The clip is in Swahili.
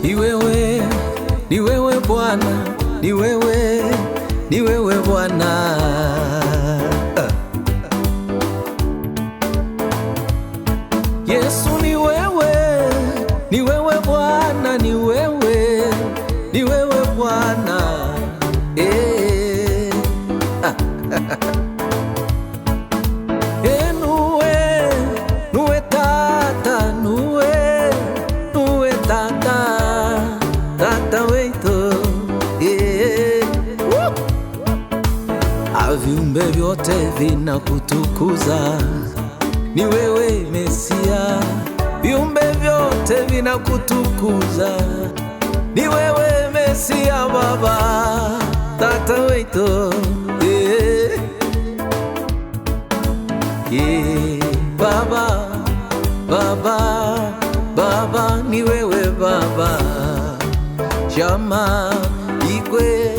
ni wewe, ni wewe Bwana, ni wewe, ni wewe Bwana. Yesu ni wewe, ni wewe Bwana, ni wewe, ni wewe Bwana. Nuwe tata, nuwe tata wetu. Viumbe vyote vinakutukuza, ni wewe Mesia. Viumbe vyote vinakutukuza, ni wewe Mesia Baba, tata wetu. Baba, Baba, Baba, ni wewe Baba. Shama Igwe